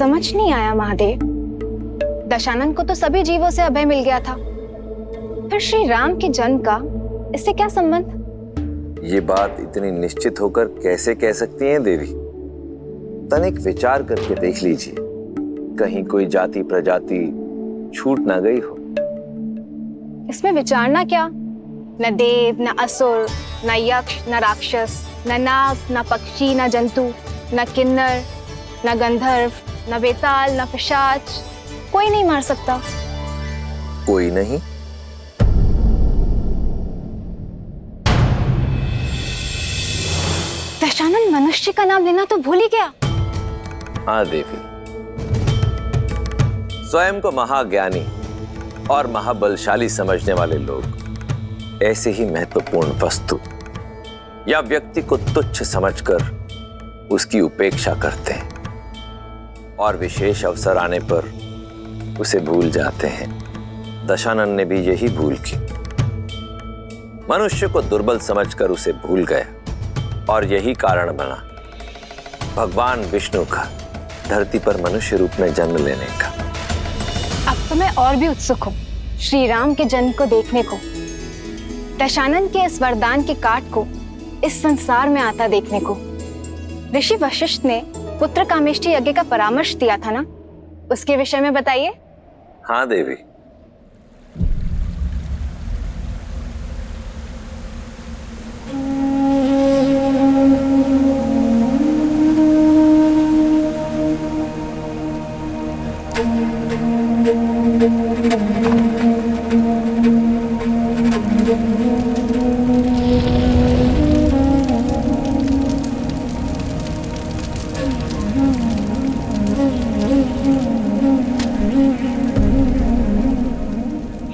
समझ नहीं आया महादेव, दशानन को तो सभी जीवों से अभय मिल गया था, फिर श्री राम के जन्म का इससे क्या संबंध? ये बात इतनी निश्चित होकर कैसे कह सकती हैं देवी? तनिक विचार करके देख लीजिए, कहीं कोई जाति प्रजाति छूट ना गई हो। इसमें विचारना क्या? न देव, न असुर, न यक्ष, न राक्षस, न नाग, न पक्षी, न जंतु, न किन्नर, न गंधर्व, न वेताल, न पिशाच, कोई नहीं मार सकता। कोई नहीं? दशानन मनुष्य का नाम लेना तो भूल ही गया। हाँ देवी, स्वयं को महाज्ञानी और महाबलशाली समझने वाले लोग ऐसे ही महत्वपूर्ण वस्तु या व्यक्ति को तुच्छ समझकर उसकी उपेक्षा करते हैं और विशेष अवसर आने पर उसे भूल जाते हैं। दशानन ने भी यही भूल की, मनुष्य को दुर्बल समझकर उसे भूल गया और यही कारण बना भगवान विष्णु का धरती पर मनुष्य रूप में जन्म लेने का। अब तो मैं और भी उत्सुक हूँ श्री राम के जन्म को देखने को, दशानन के इस वरदान के काट को इस संसार में आता देखने को। ऋषि वशिष्ठ ने पुत्र कामेष्टि यज्ञ का परामर्श दिया था ना, उसके विषय में बताइए। हाँ देवी,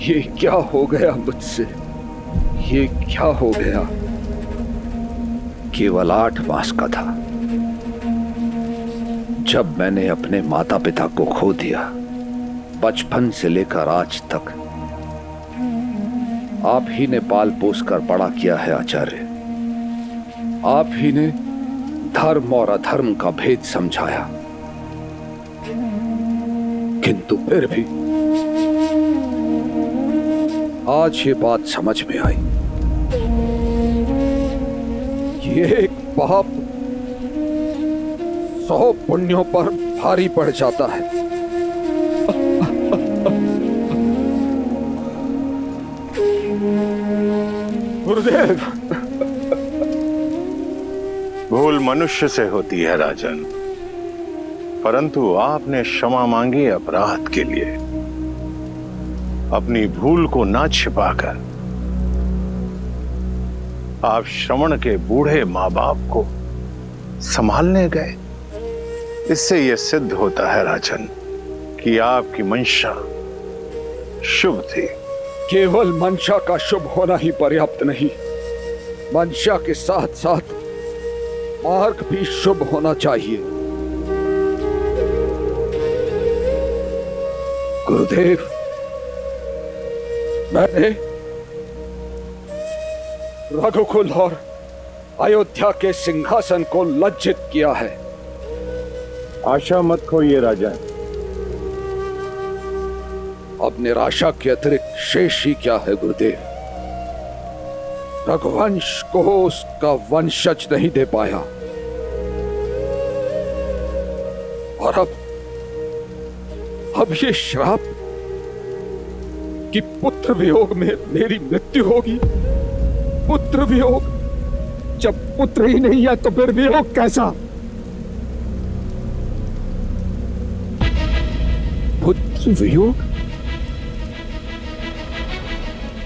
ये क्या हो गया मुझसे? ये क्या हो गया? केवल 8 मास का था जब मैंने अपने माता पिता को खो दिया। बचपन से लेकर आज तक आप ही ने पाल पोस कर बड़ा किया है आचार्य। आप ही ने धर्म और अधर्म का भेद समझाया, किंतु फिर भी आज ये बात समझ में आई, ये एक पाप 100 पुण्यों पर भारी पड़ जाता है। गुरुदेव, भूल मनुष्य से होती है राजन, परंतु आपने क्षमा मांगी अपराध के लिए। अपनी भूल को ना छिपाकर आप श्रवण के बूढ़े मां बाप को संभालने गए। इससे यह सिद्ध होता है राजन कि आपकी मंशा शुभ थी। केवल मंशा का शुभ होना ही पर्याप्त नहीं, मंशा के साथ साथ मार्ग भी शुभ होना चाहिए। गुरुदेव, मैंने रघुकुल और अयोध्या के सिंहासन को लज्जित किया है। आशा मत खोइए राजन, अब निराशा के अतिरिक्त शेष ही क्या है गुरुदेव? रघुवंश को उसका वंशज नहीं दे पाया और अब ये श्राप कि पुत्र वियोग में मेरी मृत्यु होगी। पुत्र वियोग, जब पुत्र ही नहीं है तो फिर वियोग कैसा? पुत्र वियोग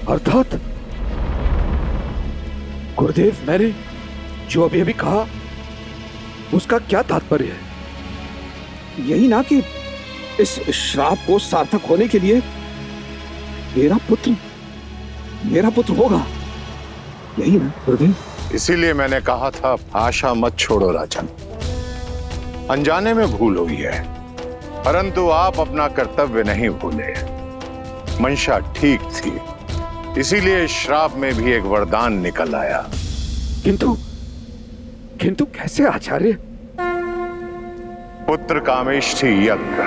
अर्थात गुरुदेव, मैंने जो अभी अभी कहा उसका क्या तात्पर्य है? यही ना कि इस श्राप को सार्थक होने के लिए मेरा पुत्र होगा, यही ना गुरुदेव? इसीलिए मैंने कहा था आशा मत छोड़ो राजन। अनजाने में भूल हुई है, परंतु आप अपना कर्तव्य नहीं भूले। मंशा ठीक थी, इसीलिए श्राप में भी एक वरदान निकल आया। किंतु कैसे आचार्य? पुत्र कामेष्ठी यज्ञ।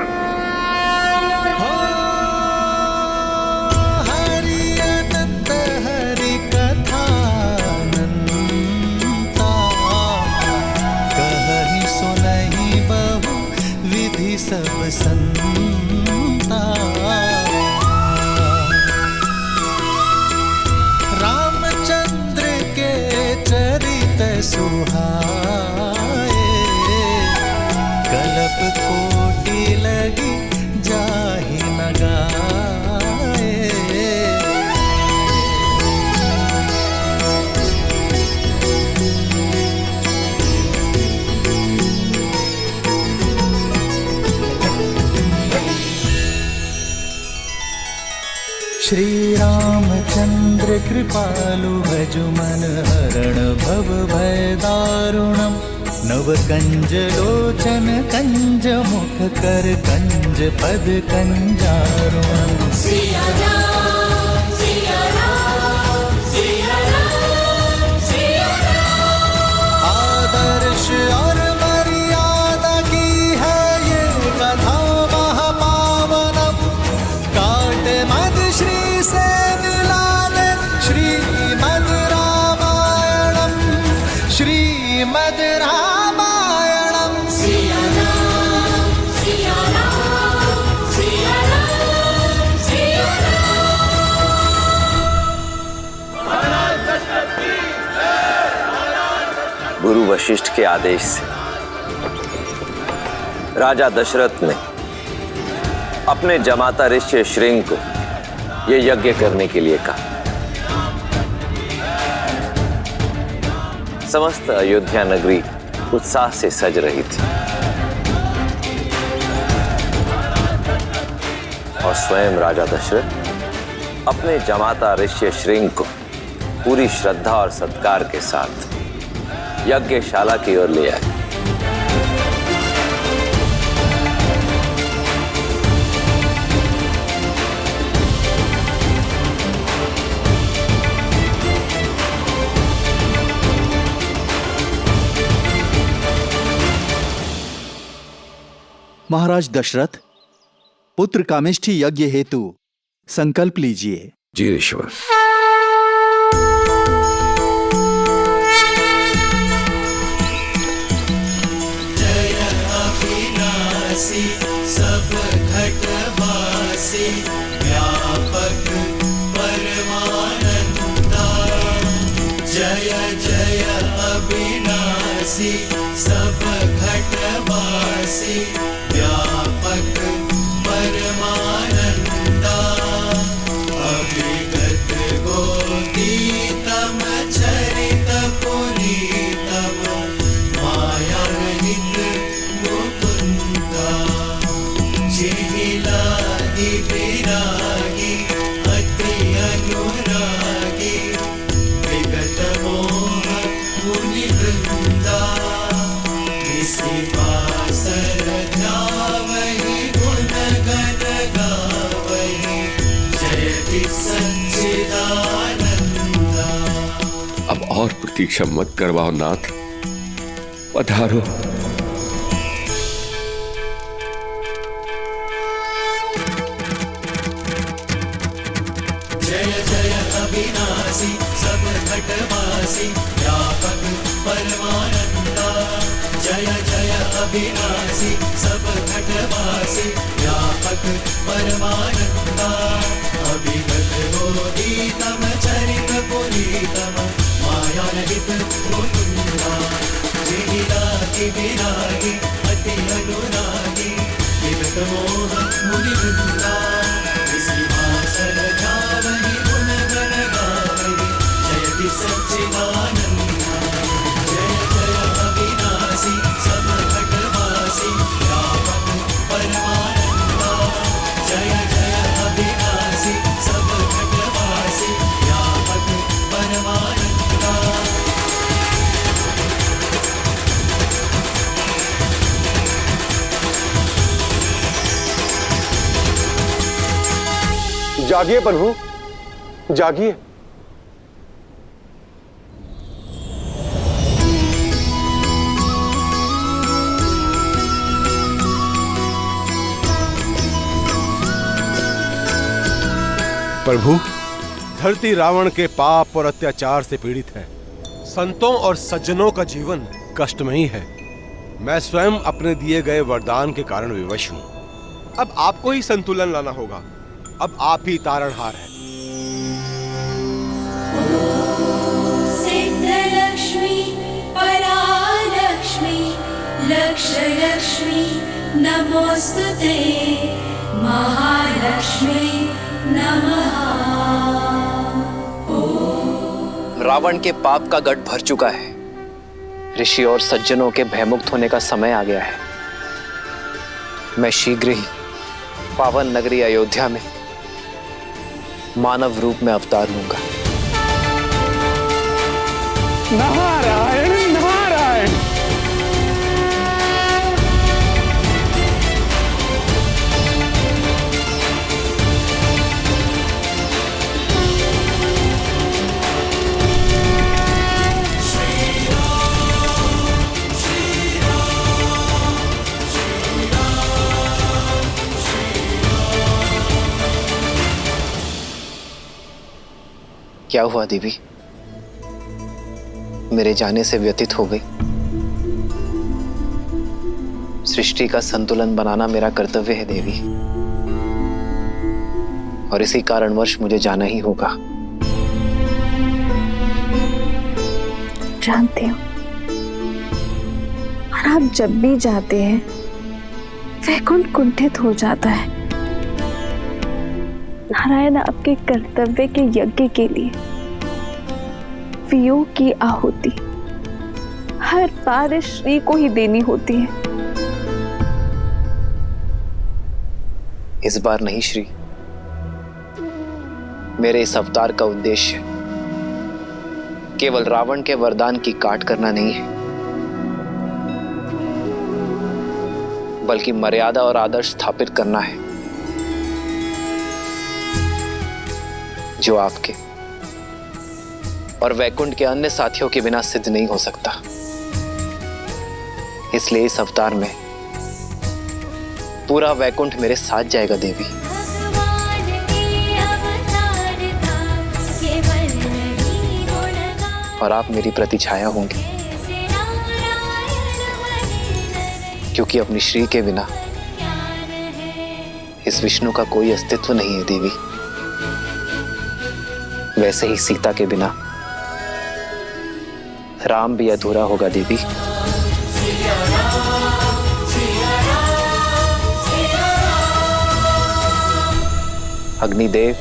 सब संता रामचंद्र के चरित सुहाए, कल्प कोटि लगी जाहि न गाए। श्री रामचंद्र कृपालु भजु मन हरण भव भय दारुणम। नव कंज लोचन कंज मुख कर कंज पद कंजारुणम। सिया राम सिया राम सिया राम सिया राम। आदर्श और मर्यादा की है ये कथा महापावनम। काट मद श्री से मिला दे श्रीमद् रामायणम, श्रीमद् रामायणम। सिया राम सिया राम सिया राम सिया राम। गुरु वशिष्ठ के आदेश से राजा दशरथ ने अपने जमाता ऋषि श्रृंग को यह यज्ञ करने के लिए कहा। समस्त अयोध्या नगरी उत्साह से सज रही थी और स्वयं राजा दशरथ अपने जमाता ऋषि श्रृंग को पूरी श्रद्धा और सत्कार के साथ यज्ञशाला की ओर ले आए। महाराज दशरथ, पुत्र कामेष्ठी यज्ञ हेतु संकल्प लीजिए। जी ईश्वर। जय अविनाशी सब घटवासी, व्यापक परमानंदा। जय जय अविनाशी सब घटवासी, व्यापक परमानंदा। अभिगत गोतीतम चरित पुनीतम, मायारहित मुकुंदा। जिहिलाहि विरागी अति अनुरागी, विगत मोह मुनिवृंदा। इसी पासर ध्यावहि गुण गण गावहि, जयति सच्चिदानंदा। अब और प्रतीक्षा मत करवाओ नाथ, पधारो। जय जय अविनाशी सब घटवासी, व्यापक परमानंदा। जय जय अविनाशी सब घटवासी, व्यापक परमानंदा। अभिगत गोतीतम चरित पुनीतम, मायारहित मुकुंदा। जिहिलाहि विरागी अति अनुरागी, विगत मोह मुनिवृंदा। इसी भासर ध्यावहि गुण गण गावहि, जयति सच्चिदानंदा। जय जय अविनाशी सब घटवासी, व्यापक परमानंदा। जय जय अविनाशी सब घटवासी, व्यापक परमानंदा। जागिए प्रभु, जागिए। प्रभु, धरती रावण के पाप और अत्याचार से पीड़ित है। संतों और सज्जनों का जीवन कष्टमयी है। मैं स्वयं अपने दिए गए वरदान के कारण विवश हूं। अब आपको ही संतुलन लाना होगा। अब आप ही तारणहार हैं। सिद्धलक्ष्मी परालक्ष्मी लक्ष्मी नमोस्तुते महालक्ष्मी नमः। रावण के पाप का गढ़ भर चुका है। ऋषि और सज्जनों के भयमुक्त होने का समय आ गया है। मैं शीघ्र ही पावन नगरी अयोध्या में मानव रूप में अवतार लूंगा। नारायण नारायण। क्या हुआ देवी? मेरे जाने से व्यतीत हो गई। सृष्टि का संतुलन बनाना मेरा कर्तव्य है देवी, और इसी कारणवश मुझे जाना ही होगा। जानती हूँ, और आप जब भी जाते हैं वैकुंठ कुंठित हो जाता है। नारायण आपके कर्तव्य के यज्ञ के लिए वियोग की आहुति हर बार श्री को ही देनी होती है। इस बार नहीं श्री, मेरे इस अवतार का उद्देश्य केवल रावण के वरदान की काट करना नहीं है, बल्कि मर्यादा और आदर्श स्थापित करना है जो आपके और वैकुंठ के अन्य साथियों के बिना सिद्ध नहीं हो सकता। इसलिए इस अवतार में पूरा वैकुंठ मेरे साथ जाएगा देवी। और आप मेरी प्रतिछाया होंगी, क्योंकि अपनी श्री के बिना इस विष्णु का कोई अस्तित्व नहीं है देवी। वैसे ही सीता के बिना राम भी अधूरा होगा देवी। अग्निदेव,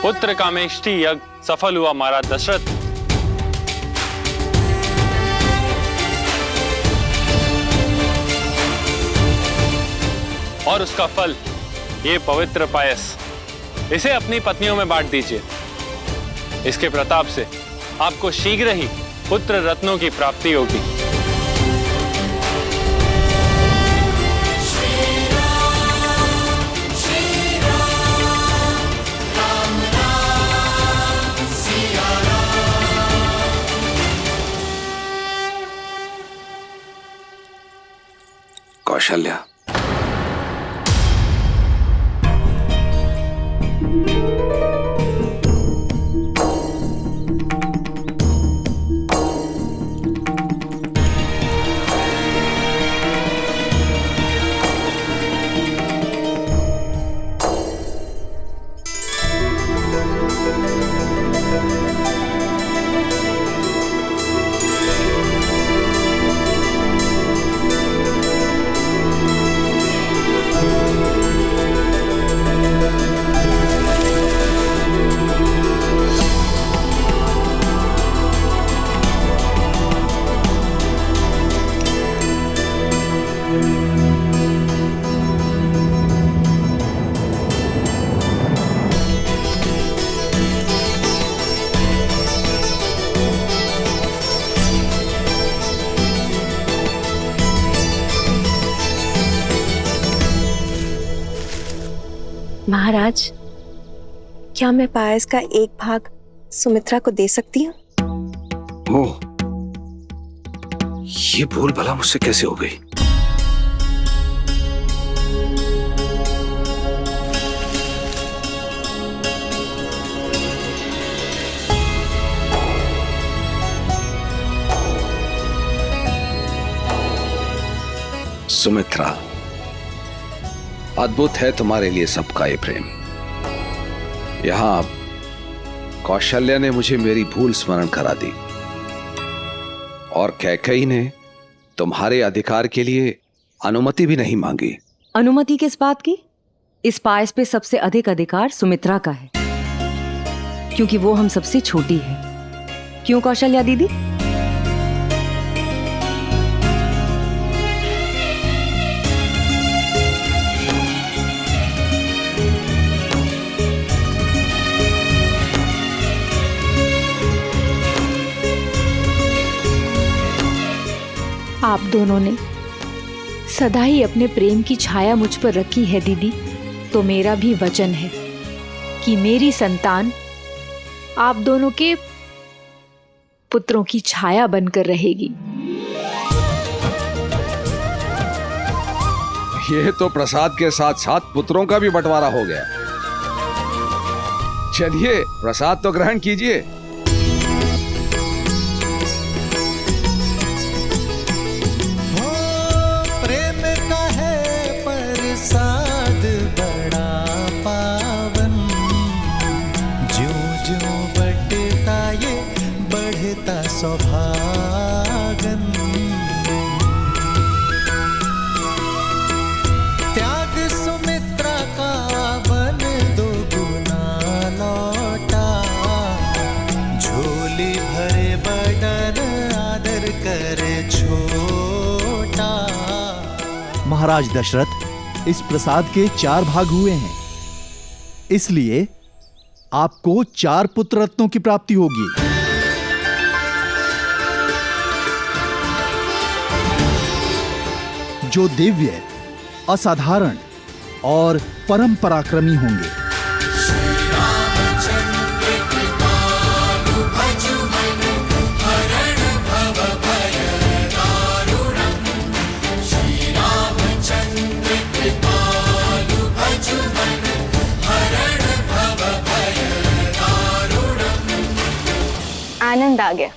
पुत्र कामेष्टि यज्ञ सफल हुआ महाराज दशरथ। और उसका फल ये पवित्र पायस, इसे अपनी पत्नियों में बांट दीजिए। इसके प्रताप से आपको शीघ्र ही पुत्र रत्नों की प्राप्ति होगी। कौशल्या, महाराज, क्या मैं पायस का एक भाग सुमित्रा को दे सकती हूँ? ओह, ये भूल भला मुझसे कैसे हो गई? सुमित्रा, अद्भुत है तुम्हारे लिए सबका ये प्रेम। यहां कौशल्या ने मुझे मेरी भूल स्मरण करा दी और कैकेयी ने तुम्हारे अधिकार के लिए अनुमति भी नहीं मांगी। अनुमति किस बात की? इस पायस पे सबसे अधिक अधिकार सुमित्रा का है, क्योंकि वो हम सबसे छोटी है। क्यों कौशल्या दीदी? आप दोनों ने सदा ही अपने प्रेम की छाया मुझ पर रखी है दीदी, तो मेरा भी वचन है कि मेरी संतान आप दोनों के पुत्रों की छाया बनकर रहेगी। ये तो प्रसाद के साथ साथ पुत्रों का भी बंटवारा हो गया। चलिए प्रसाद तो ग्रहण कीजिए। सौभागन त्याग सुमित्रा का बन दो गुना लौटा, झोली भरे बदन आदर करे छोटा। महाराज दशरथ, इस प्रसाद के 4 भाग हुए हैं, इसलिए आपको 4 पुत्र रत्नों की प्राप्ति होगी। जो दिव्य, असाधारण और परम पराक्रमी होंगे। आनंद आ गया।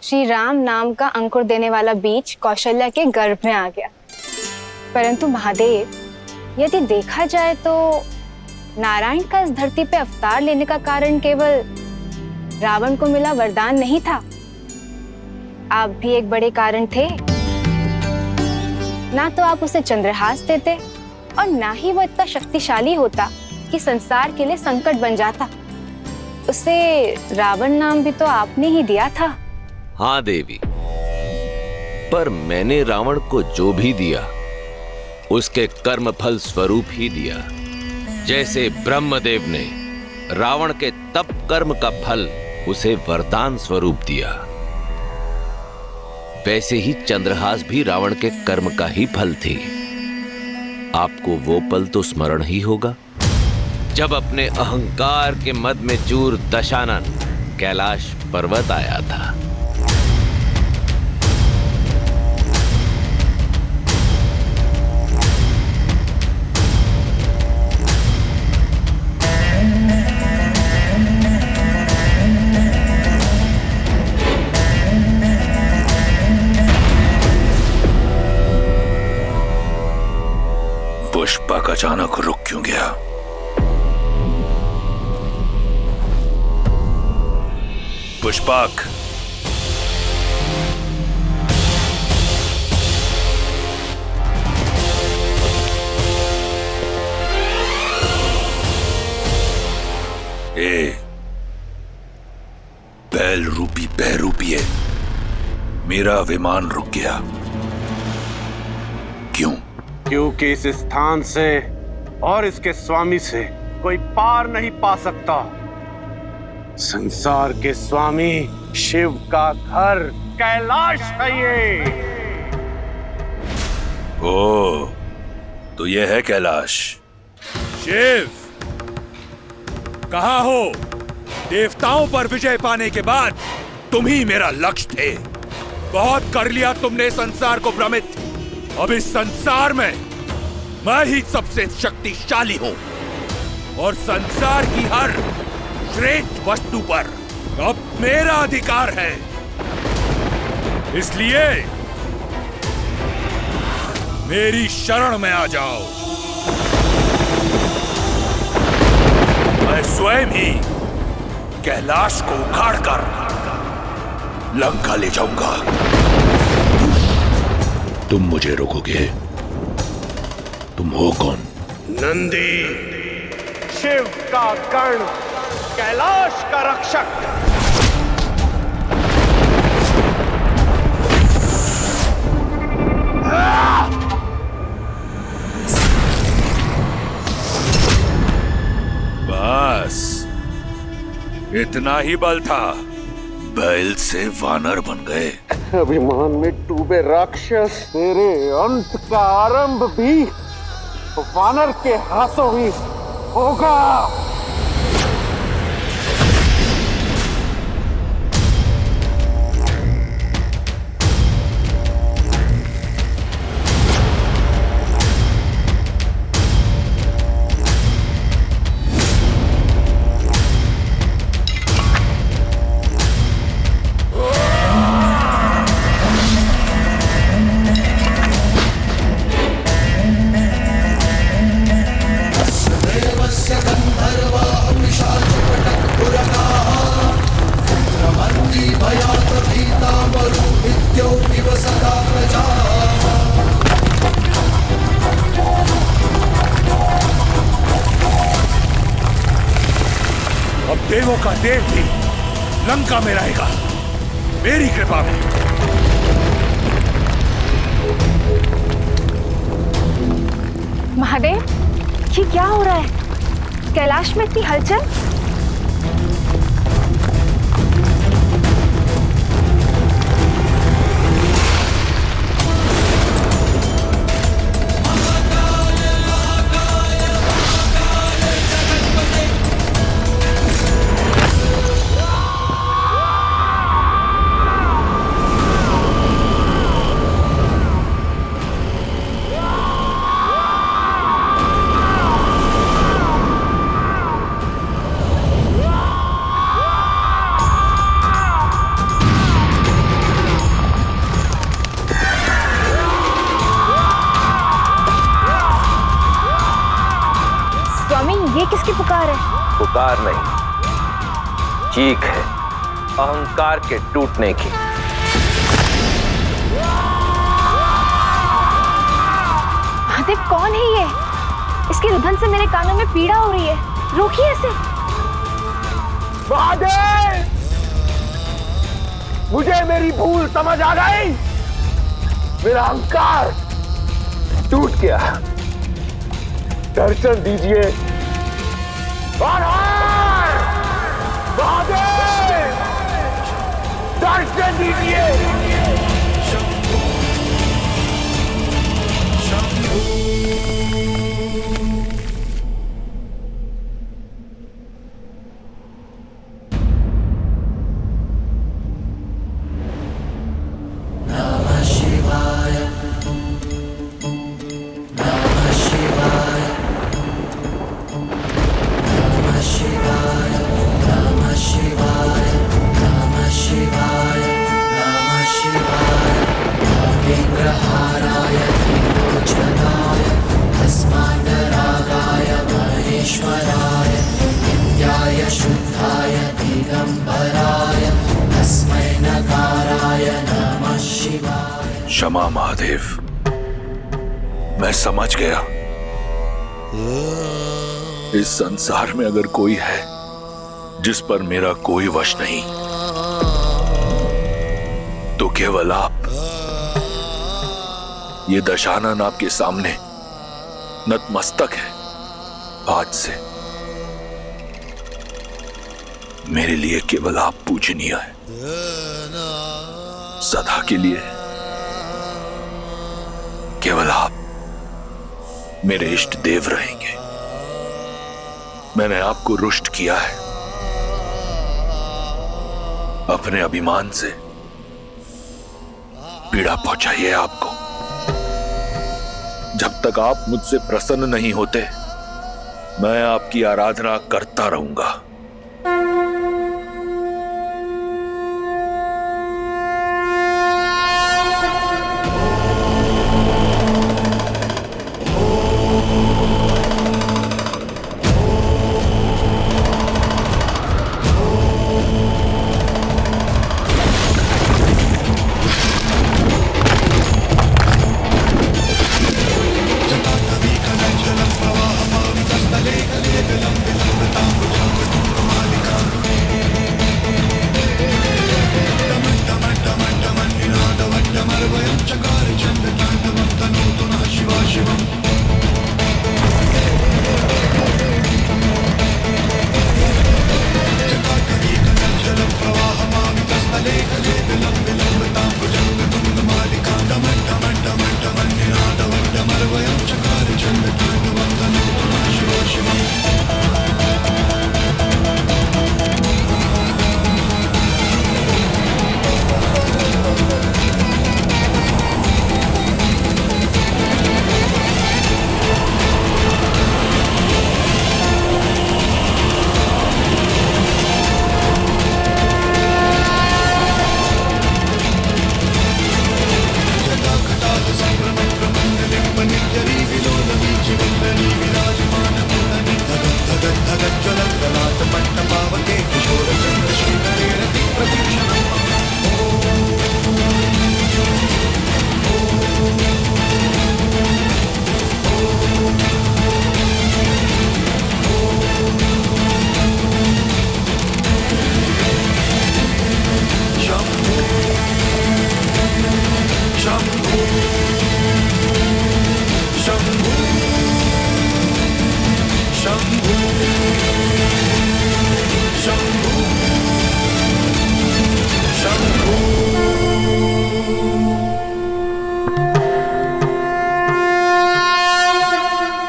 श्री राम नाम का अंकुर देने वाला बीज कौशल्या के गर्भ में आ गया। परंतु महादेव, यदि देखा जाए तो नारायण का इस धरती पे अवतार लेने का कारण केवल रावण को मिला वरदान नहीं था। आप भी एक बड़े कारण थे। ना तो आप उसे चंद्रहास देते और ना ही वो इतना शक्तिशाली होता कि संसार के लिए संकट बन जाता। उसे रावण नाम भी तो आपने ही दिया था। हाँ देवी, पर मैंने रावण को जो भी दिया उसके कर्म फल स्वरूप ही दिया। जैसे ब्रह्मदेव ने रावण के तप कर्म का फल उसे वरदान स्वरूप दिया, वैसे ही चंद्रहास भी रावण के कर्म का ही फल थी। आपको वो पल तो स्मरण ही होगा जब अपने अहंकार के मद में चूर दशानन कैलाश पर्वत आया था। पुष्पक अचानक रुक क्यों गया? पुष्पक, बैल रूपी बहरूपी, मेरा विमान रुक गया। क्यों? क्योंकि इस स्थान से और इसके स्वामी से कोई पार नहीं पा सकता। संसार के स्वामी शिव का घर कैलाश है ये। ओ, तो ये है कैलाश। शिव, कहाँ हो? देवताओं पर विजय पाने के बाद तुम ही मेरा लक्ष्य थे। बहुत कर लिया तुमने संसार को भ्रमित। अब इस संसार में मैं ही सबसे शक्तिशाली हूं और संसार की हर श्रेष्ठ वस्तु पर अब मेरा अधिकार है। इसलिए मेरी शरण में आ जाओ। मैं स्वयं ही कैलाश को उखाड़कर लंका ले जाऊंगा। तुम मुझे रोकोगे? तुम हो कौन? नंदी, शिव का गण, कैलाश का रक्षक। बस इतना ही बल था, बैल से वानर बन गए। अभिमान में डूबे राक्षस, तेरे अंत का आरंभ भी वानर के हाथों ही होगा। अब देवों का देव भी लंका में रहेगा, मेरी कृपा में। महादेव, ये क्या हो रहा है? कैलाश में इतनी हलचल। ये किसकी पुकार है? पुकार नहीं, चीख है अहंकार के टूटने की। महादेव, कौन है ये? इसकी रुधन से मेरे कानों में पीड़ा हो रही है। रोकिए इसे। महादेव, मुझे मेरी भूल समझ आ गई। मेरा अहंकार टूट गया। दर्शन दीजिए महादेव, दर्शन दीजिए। क्षमा महादेव, मैं समझ गया। इस संसार में अगर कोई है जिस पर मेरा कोई वश नहीं, तो केवल आप। ये दशानन आपके सामने नतमस्तक है। आज से मेरे लिए केवल आप पूजनीय है, सदा के लिए केवल आप मेरे इष्ट देव रहेंगे। मैंने आपको रुष्ट किया है। अपने अभिमान से पीड़ा पहुंचाई है आपको। जब तक आप मुझसे प्रसन्न नहीं होते, मैं आपकी आराधना करता रहूंगा।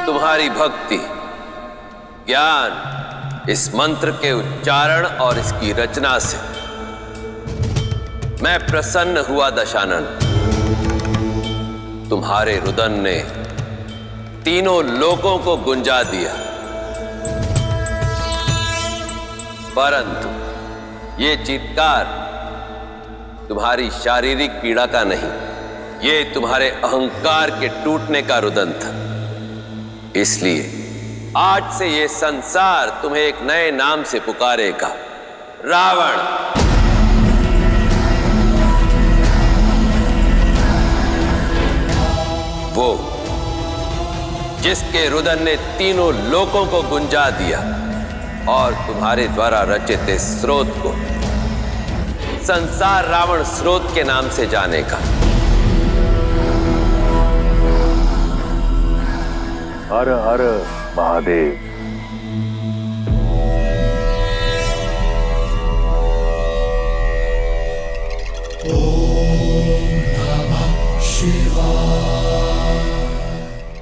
तुम्हारी भक्ति, ज्ञान, इस मंत्र के उच्चारण और इसकी रचना से मैं प्रसन्न हुआ दशानन। तुम्हारे रुदन ने तीनों लोकों को गुंजा दिया, परंतु ये चीत्कार तुम्हारी शारीरिक पीड़ा का नहीं, ये तुम्हारे अहंकार के टूटने का रुदन था। इसलिए आज से ये संसार तुम्हें एक नए नाम से पुकारेगा, रावण। वो जिसके रुदन ने तीनों लोकों को गुंजा दिया और तुम्हारे द्वारा रचित इस स्रोत को संसार रावण स्रोत के नाम से जानेगा। हर हर महादेव।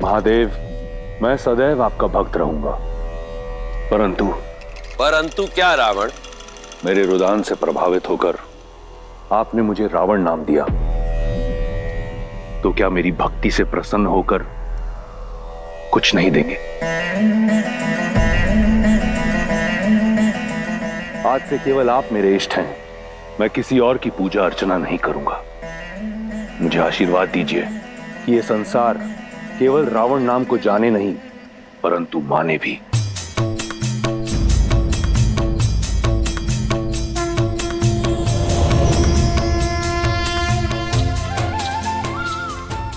महादेव, मैं सदैव आपका भक्त रहूंगा, परंतु क्या रावण? मेरे रुदान से प्रभावित होकर आपने मुझे रावण नाम दिया, तो क्या मेरी भक्ति से प्रसन्न होकर कुछ नहीं देंगे? आज से केवल आप मेरे इष्ट हैं, मैं किसी और की पूजा अर्चना नहीं करूंगा। मुझे आशीर्वाद दीजिए कि यह संसार केवल रावण नाम को जाने नहीं, परंतु माने भी।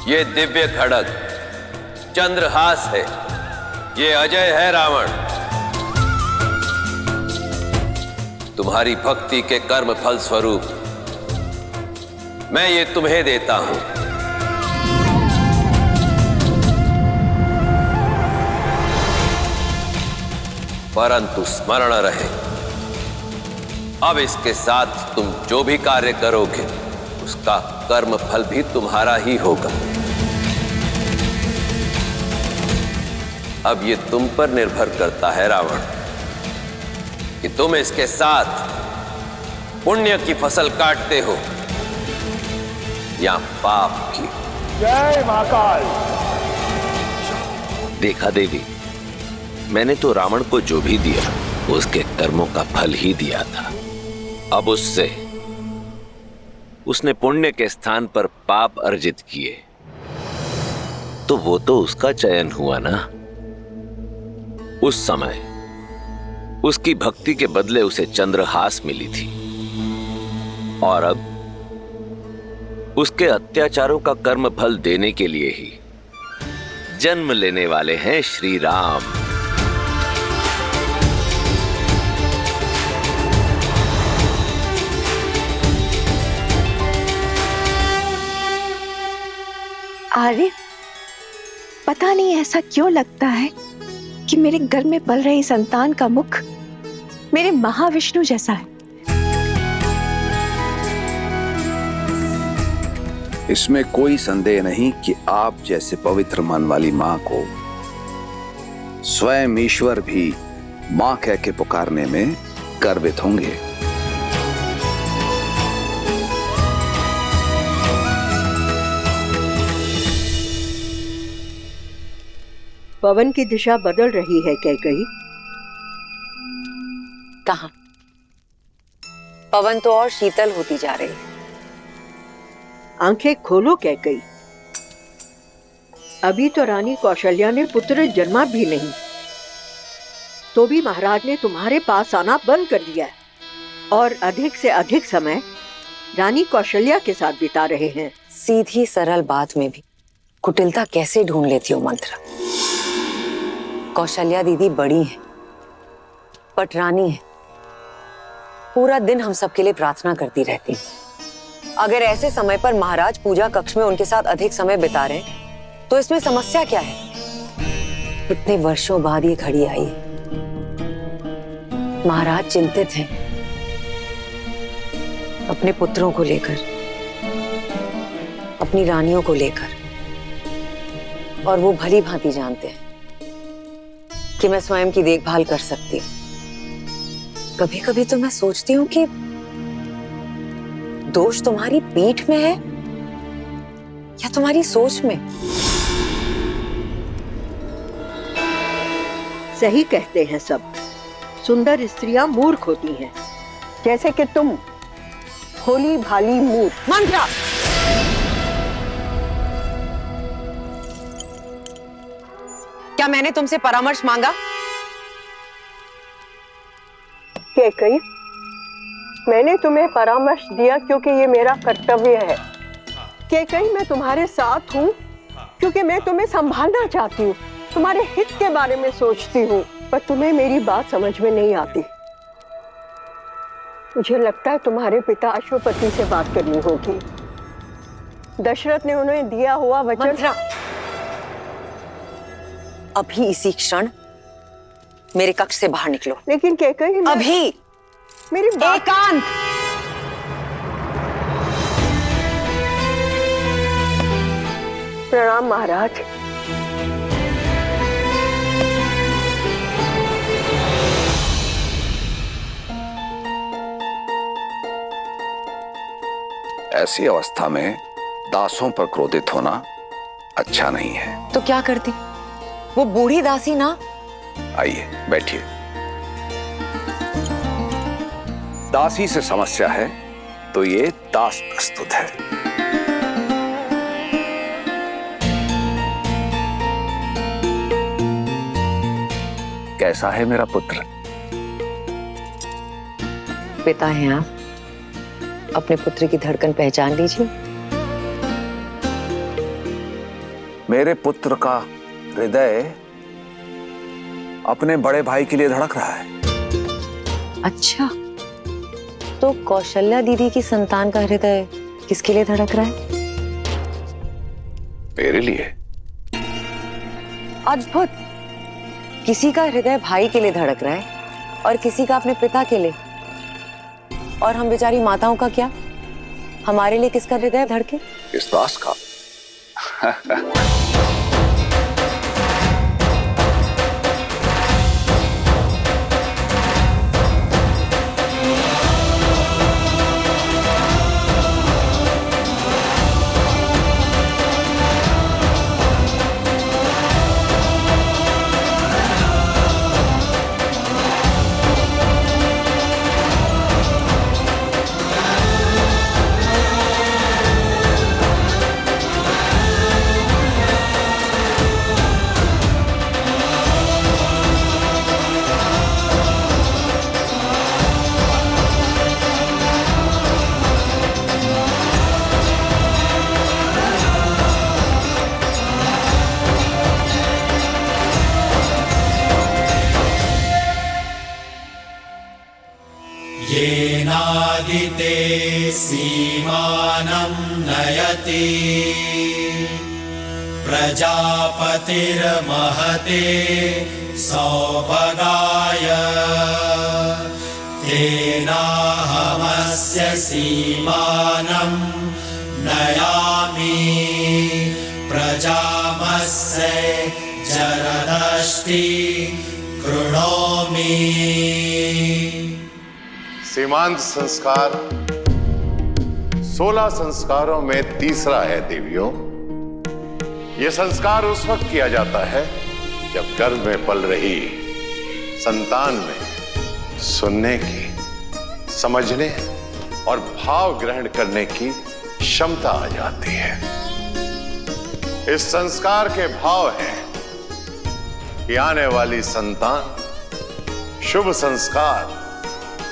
ये दिव्य खड्ग चंद्रहास है, ये अजय है रावण। तुम्हारी भक्ति के कर्म फल स्वरूप मैं ये तुम्हें देता हूं। परंतु स्मरण रहे, अब इसके साथ तुम जो भी कार्य करोगे उसका कर्म फल भी तुम्हारा ही होगा। अब ये तुम पर निर्भर करता है रावण कि तुम इसके साथ पुण्य की फसल काटते हो या पाप की। जय महाकाल। देखा देवी, मैंने तो रावण को जो भी दिया उसके कर्मों का फल ही दिया था। अब उसने पुण्य के स्थान पर पाप अर्जित किए तो वो तो उसका चयन हुआ ना। उस समय उसकी भक्ति के बदले उसे चंद्रहास मिली थी और अब उसके अत्याचारों का कर्म फल देने के लिए ही जन्म लेने वाले हैं श्री राम। आर्य, पता नहीं ऐसा क्यों लगता है कि मेरे गर्भ में पल रही संतान का मुख मेरे महाविष्णु जैसा है। इसमें कोई संदेह नहीं कि आप जैसे पवित्र मन वाली मां को स्वयं ईश्वर भी मां कह के पुकारने में गर्वित होंगे। पवन की दिशा बदल रही है कैकेयी। कहाँ? पवन तो और शीतल होती जा रही है। आंखें खोलो कैकेयी। अभी तो रानी कौशल्या ने पुत्र जन्मा भी नहीं, तो भी महाराज ने तुम्हारे पास आना बंद कर दिया है और अधिक से अधिक समय रानी कौशल्या के साथ बिता रहे हैं। सीधी सरल बात में भी कुटिलता कैसे ढूंढ लेती हो मंत्र। कौशल्या दीदी बड़ी है, पटरानी है, पूरा दिन हम सबके लिए प्रार्थना करती रहती है। अगर ऐसे समय पर महाराज पूजा कक्ष में उनके साथ अधिक समय बिता रहे तो इसमें समस्या क्या है? इतने वर्षों बाद ये घड़ी आई है। महाराज चिंतित हैं अपने पुत्रों को लेकर, अपनी रानियों को लेकर, और वो भली भांति जानते हैं कि मैं स्वयं की देखभाल कर सकती हूँ। कभी कभी तो मैं सोचती हूँ कि दोष तुम्हारी पीठ में है या तुम्हारी सोच में। सही कहते हैं सब, सुंदर स्त्रियां मूर्ख होती हैं, जैसे कि तुम भोली भाली मूर्ख। मंत्रा, क्या मैंने तुमसे परामर्श मांगा? कैकेयी, मैंने तुम्हें परामर्श दिया क्योंकि ये मेरा कर्तव्य है। कैकेयी, मैं तुम्हारे साथ हूँ क्योंकि मैं तुम्हें संभालना चाहती हूँ, तुम्हारे हित के बारे में सोचती हूँ, पर तुम्हें मेरी बात समझ में नहीं आती। मुझे लगता है तुम्हारे पिता अश्वपति से बात करनी होगी। दशरथ ने उन्हें दिया हुआ वचन। अभी इसी क्षण मेरे कक्ष से बाहर निकलो। लेकिन कैकेयी, अभी मेरी एकांत। प्रणाम महाराज। ऐसी अवस्था में दासों पर क्रोधित होना अच्छा नहीं है। तो क्या करती? वो बूढ़ी दासी ना। आइए बैठिए। दासी से समस्या है तो ये दास प्रस्तुत है। कैसा है मेरा पुत्र? पिता हैं आप, अपने पुत्र की धड़कन पहचान लीजिए। मेरे पुत्र का हृदय अपने बड़े भाई के लिए धड़क रहा है। अच्छा, तो कौशल्या दीदी की संतान का हृदय किसके लिए धड़क रहा है? मेरे लिए। अद्भुत। किसी का हृदय भाई के लिए धड़क रहा है और किसी का अपने पिता के लिए। और हम बेचारी माताओं का क्या? हमारे लिए किसका हृदय धड़के? इस दास का। आदिते सीमानं नयति प्रजापतिर्महते सौभगाय तेनाहमस्य सीमानं नयामि प्रजामस्य जरदष्टि कृणोमि। सीमांत संस्कार 16 संस्कारों में तीसरा है देवियों। यह संस्कार उस वक्त किया जाता है जब गर्भ में पल रही संतान में सुनने की, समझने और भाव ग्रहण करने की क्षमता आ जाती है। इस संस्कार के भाव हैं कि आने वाली संतान शुभ संस्कार,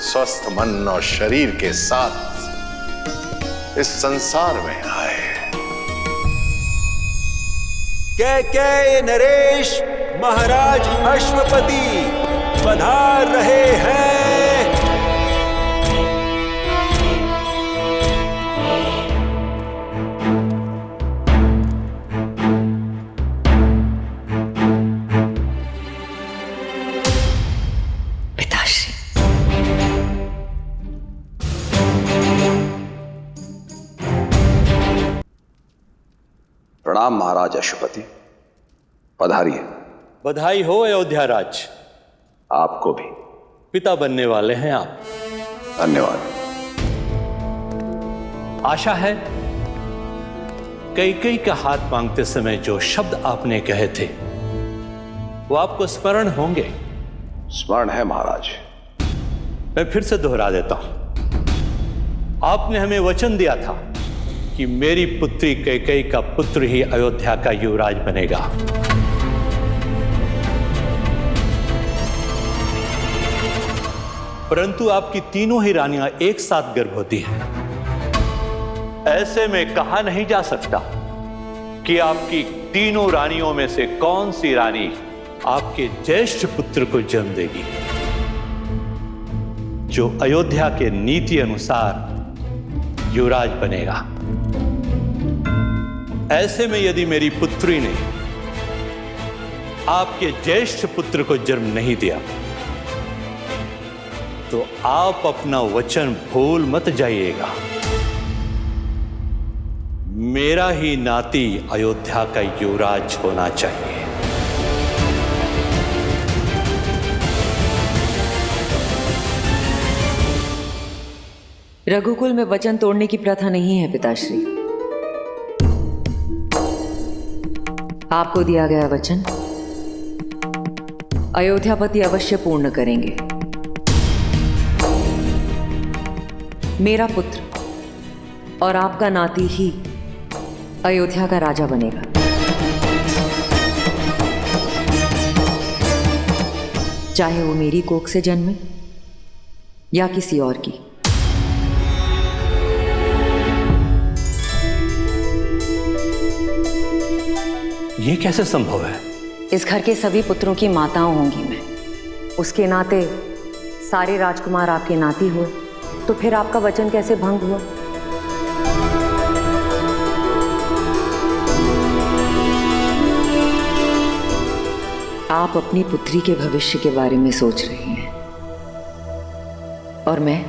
स्वस्थ मन और शरीर के साथ इस संसार में आए। कैकेयी नरेश महाराज अश्वपति पधार रहे हैं। प्रणाम महाराज अश्वपति, पधारिए। बधाई हो अयोध्या राज। आपको भी। पिता बनने वाले हैं आप। धन्यवाद। आशा है कैकेयी का हाथ मांगते समय जो शब्द आपने कहे थे वो आपको स्मरण होंगे। स्मरण है महाराज। मैं फिर से दोहरा देता हूं। आपने हमें वचन दिया था कि मेरी पुत्री कैकेयी का पुत्र ही अयोध्या का युवराज बनेगा। परंतु आपकी तीनों ही रानियां एक साथ गर्भवती हैं। ऐसे में कहा नहीं जा सकता कि आपकी तीनों रानियों में से कौन सी रानी आपके ज्येष्ठ पुत्र को जन्म देगी, जो अयोध्या के नीति अनुसार युवराज बनेगा। ऐसे में यदि मेरी पुत्री ने आपके ज्येष्ठ पुत्र को जन्म नहीं दिया तो आप अपना वचन भूल मत जाइएगा। मेरा ही नाती अयोध्या का युवराज होना चाहिए। रघुकुल में वचन तोड़ने की प्रथा नहीं है पिताश्री। आपको दिया गया वचन अयोध्यापति अवश्य पूर्ण करेंगे। मेरा पुत्र और आपका नाती ही अयोध्या का राजा बनेगा। चाहे वो मेरी कोख से जन्मे या किसी और की। ये कैसे संभव है? इस घर के सभी पुत्रों की माताओं होंगी मैं। उसके नाते सारे राजकुमार आपके नाती हुए तो फिर आपका वचन कैसे भंग हुआ? आप अपनी पुत्री के भविष्य के बारे में सोच रही हैं और मैं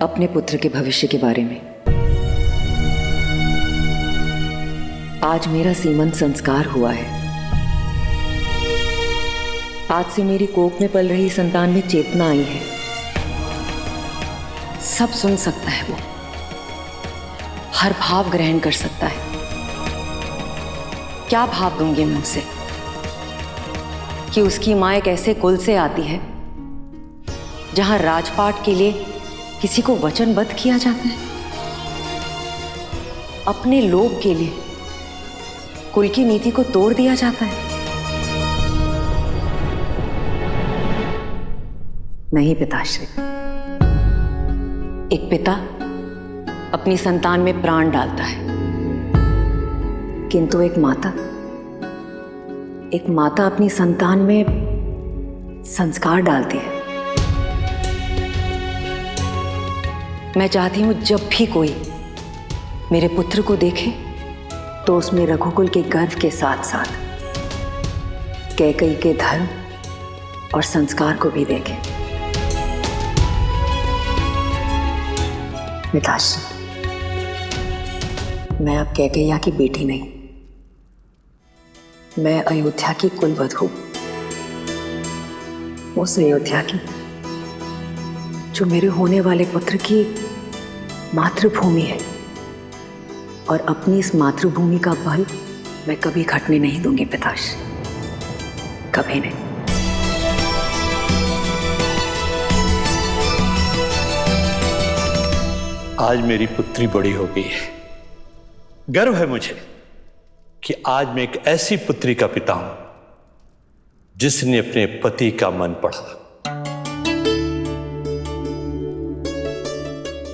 अपने पुत्र के भविष्य के बारे में। आज मेरा सीमंत संस्कार हुआ है। आज से मेरी कोख में पल रही संतान में चेतना आई है। सब सुन सकता है वो, हर भाव ग्रहण कर सकता है। क्या भाव दूंगी मैं उसे कि उसकी मां एक ऐसे कुल से आती है जहां राजपाट के लिए किसी को वचनबद्ध किया जाता है। अपने लोभ के लिए कुल की नीति को तोड़ दिया जाता है। नहीं पिताश्री, एक पिता अपनी संतान में प्राण डालता है, किंतु एक माता अपनी संतान में संस्कार डालती है। मैं चाहती हूँ जब भी कोई मेरे पुत्र को देखे तो उसमें रघुकुल के गर्व के साथ साथ कैकेयी के धर्म और संस्कार को भी देखे। मिताश्री, मैं अब कैकेयी की बेटी नहीं, मैं अयोध्या की कुलवधू, उस अयोध्या की जो मेरे होने वाले पुत्र की मातृभूमि है, और अपनी इस मातृभूमि का बल मैं कभी घटने नहीं दूंगी पिताश्री, कभी नहीं। आज मेरी पुत्री बड़ी हो गई है। गर्व है मुझे कि आज मैं एक ऐसी पुत्री का पिता हूं जिसने अपने पति का मन पढ़ा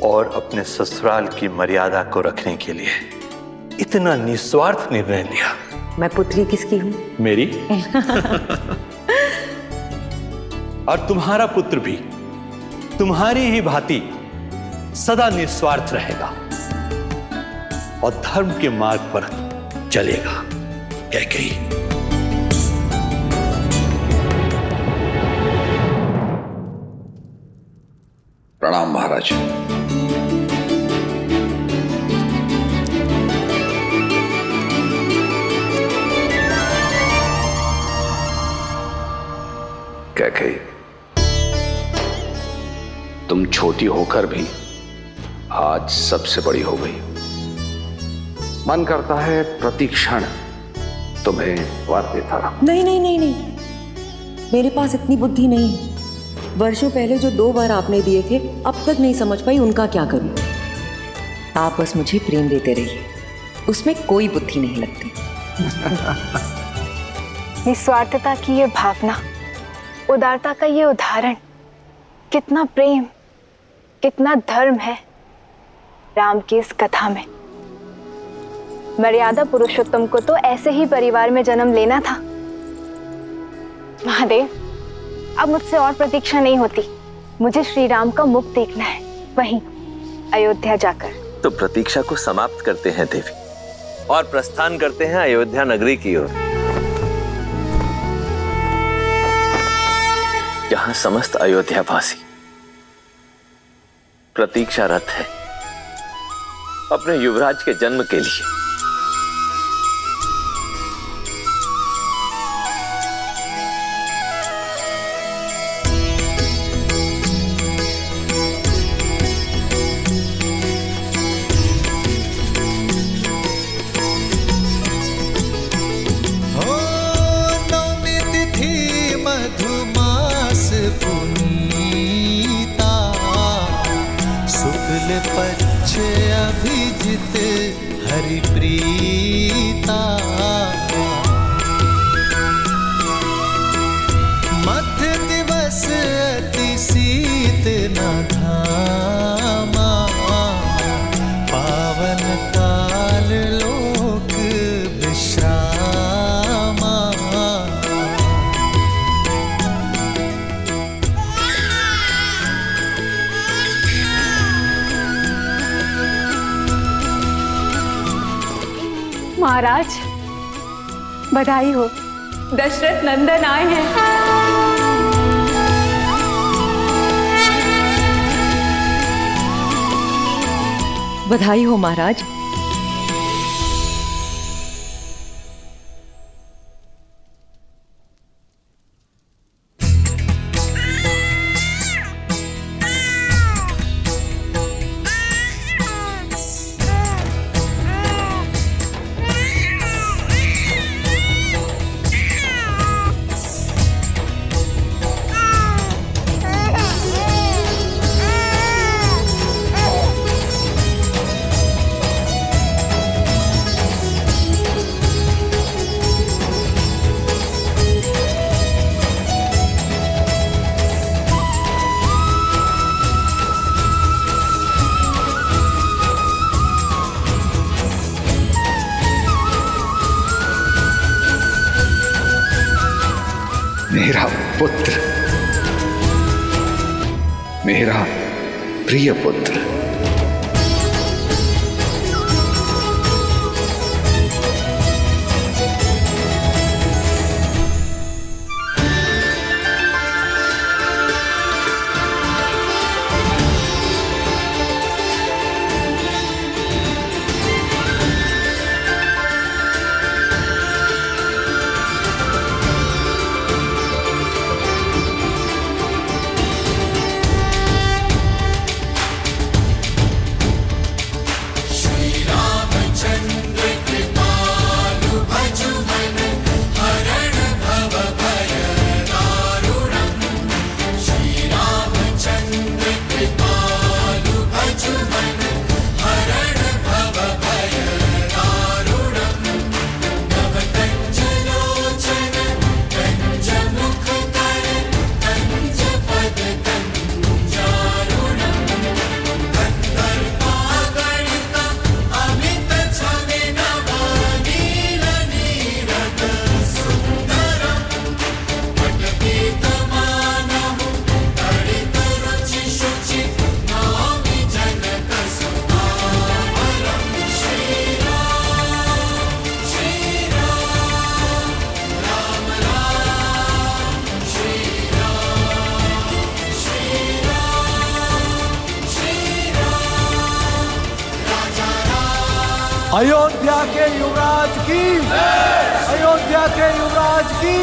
और अपने ससुराल की मर्यादा को रखने के लिए इतना निस्वार्थ निर्णय लिया। मैं पुत्री किसकी हूं? मेरी। और तुम्हारा पुत्र भी तुम्हारी ही भांति सदा निस्वार्थ रहेगा और धर्म के मार्ग पर चलेगा। कैकेयी, प्रणाम महाराज। कैकेयी, तुम छोटी होकर भी आज सबसे बड़ी हो गई। मन करता है प्रति क्षण तुम्हें वर देता रहा। नहीं नहीं नहीं नहीं, मेरे पास इतनी बुद्धि नहीं है। वर्षों पहले जो 2 बार आपने दिए थे, अब तक नहीं समझ पाई उनका क्या करूं। आप बस मुझे प्रेम देते रहिए, उसमें कोई बुद्धि नहीं लगती। निस्वार्थता की ये भावना, उदारता का ये उदाहरण, कितना प्रेम, कितना धर्म है राम की इस कथा में। मर्यादा पुरुषोत्तम को तो ऐसे ही परिवार में जन्म लेना था। महादेव, अब मुझसे और प्रतीक्षा नहीं होती। मुझे श्री राम का मुख देखना है, वहीं अयोध्या जाकर। तो प्रतीक्षा को समाप्त करते हैं देवी और प्रस्थान करते हैं अयोध्या नगरी की ओर, जहां समस्त अयोध्यावासी प्रतीक्षारत है अपने युवराज के जन्म के लिए। पक्ष अभिजित हरिप्रीता, मध्य दिवस अति शीत न धामा, पावन काल लोक विश्रामा। महाराज, बधाई हो, दशरथ नंदन आए हैं। बधाई हो महाराज। मेरा पुत्र, मेरा प्रिय पुत्र। अयोध्या के युवराज की, अयोध्या के युवराज की।